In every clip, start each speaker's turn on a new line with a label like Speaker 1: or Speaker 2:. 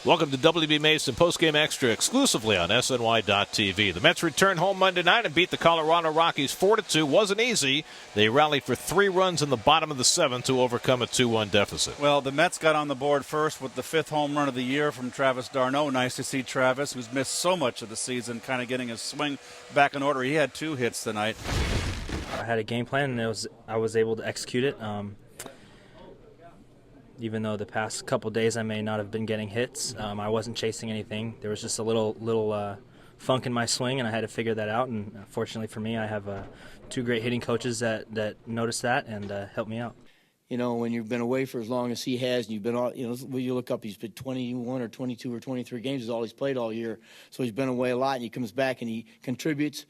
Speaker 1: Welcome to WB Mason Postgame Extra exclusively on SNY.TV. The Mets returned home Monday night and beat the Colorado Rockies 4-2. Wasn't easy. They rallied for 3 runs in the bottom of the 7th to overcome a 2-1 deficit.
Speaker 2: Well, the Mets got on the board first with the 5th home run of the year from Travis d'Arnaud. Nice to see Travis, who's missed so much of the season, kind of getting his swing back in order. He had 2 hits tonight.
Speaker 3: I had a game plan, and I was able to execute it. Even though the past couple days I may not have been getting hits, I wasn't chasing anything. There was just a little funk in my swing, and I had to figure that out. And fortunately for me, I have 2 great hitting coaches that noticed that and helped me out.
Speaker 4: You know, when you've been away for as long as he has, and you've been all, when you look up, he's been 21 or 22 or 23 games is all he's played all year. So he's been away a lot, and he comes back and he contributes.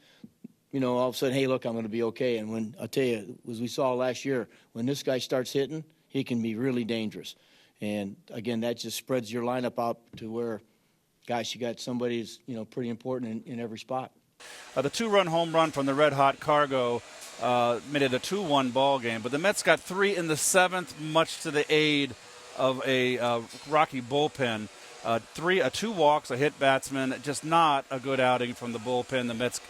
Speaker 4: All of a sudden, hey, look, I'm going to be okay. And when I'll tell you, as we saw last year, when this guy starts hitting, he can be really dangerous. And, again, that just spreads your lineup out to where, gosh, you got somebody who's, pretty important in every spot.
Speaker 2: The 2-run home run from the red-hot Cargo made it a 2-1 ball game. But the Mets got 3 in the 7th, much to the aid of a Rocky bullpen. 2 walks, a hit batsman, just not a good outing from the bullpen. The Mets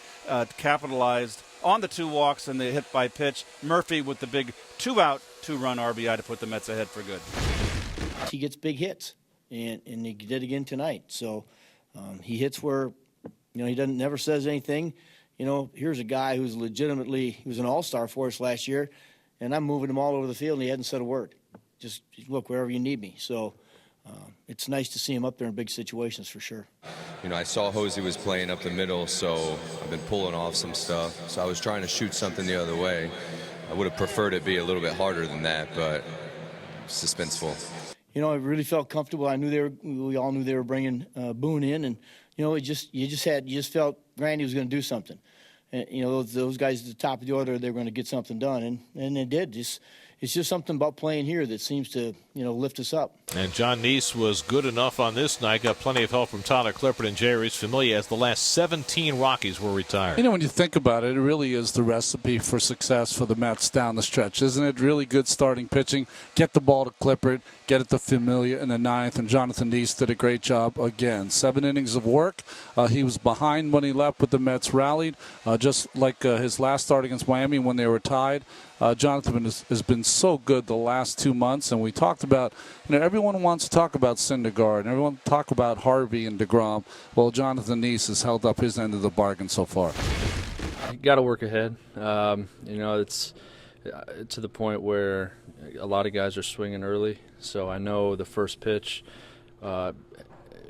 Speaker 2: capitalized on the 2 walks and the hit by pitch. Murphy with the big 2-out, 2-run RBI to put the Mets ahead for good.
Speaker 4: He gets big hits, and he did again tonight. So he hits where, he never says anything. Here's a guy who's legitimately, he was an all-star for us last year, and I'm moving him all over the field, and he hadn't said a word. Just look, wherever you need me. So it's nice to see him up there in big situations for sure.
Speaker 5: I saw Hosey was playing up the middle, so I've been pulling off some stuff. So I was trying to shoot something the other way. I would have preferred it be a little bit harder than that, but suspenseful.
Speaker 4: I really felt comfortable. We all knew they were bringing Boone in, and you just felt Randy was going to do something. And, those guys at the top of the order, they were going to get something done, and they did. It's just something about playing here that seems to, lift us up.
Speaker 1: And John Neese was good enough on this night. Got plenty of help from Tyler Clippard and Jerry Familia as the last 17 Rockies were retired.
Speaker 6: When you think about it, it really is the recipe for success for the Mets down the stretch. Isn't it really good starting pitching? Get the ball to Clippard, get it to Familia in the 9th, and Jonathan Neese did a great job again. 7 innings of work. He was behind when he left, but the Mets rallied. Just like his last start against Miami when they were tied. Jonathan has been so good the last 2 months, and we talked about, everyone wants to talk about Syndergaard, and everyone talk about Harvey and DeGrom. Well, Jonathan Neese has held up his end of the bargain so far.
Speaker 7: You got to work ahead. It's to the point where a lot of guys are swinging early, so I know the first pitch,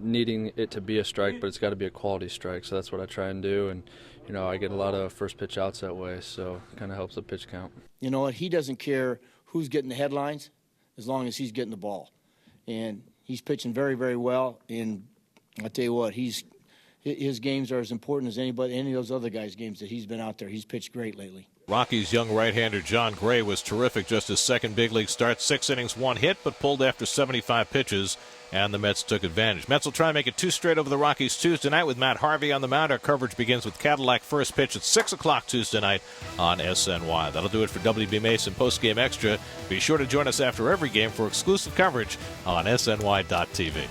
Speaker 7: needing it to be a strike, but it's got to be a quality strike, so that's what I try and do, and I get a lot of first pitch outs that way, so it kind of helps the pitch count.
Speaker 4: You know what? He doesn't care who's getting the headlines as long as he's getting the ball. And he's pitching very, very well. And I'll tell you what, his games are as important as any of those other guys' games that he's been out there. He's pitched great lately.
Speaker 1: Rockies' young right-hander John Gray was terrific. Just his second big league start. 6 innings, 1 hit, but pulled after 75 pitches, and the Mets took advantage. Mets will try and make it 2 straight over the Rockies Tuesday night with Matt Harvey on the mound. Our coverage begins with Cadillac first pitch at 6 o'clock Tuesday night on SNY. That'll do it for WB Mason Postgame Extra. Be sure to join us after every game for exclusive coverage on SNY.TV.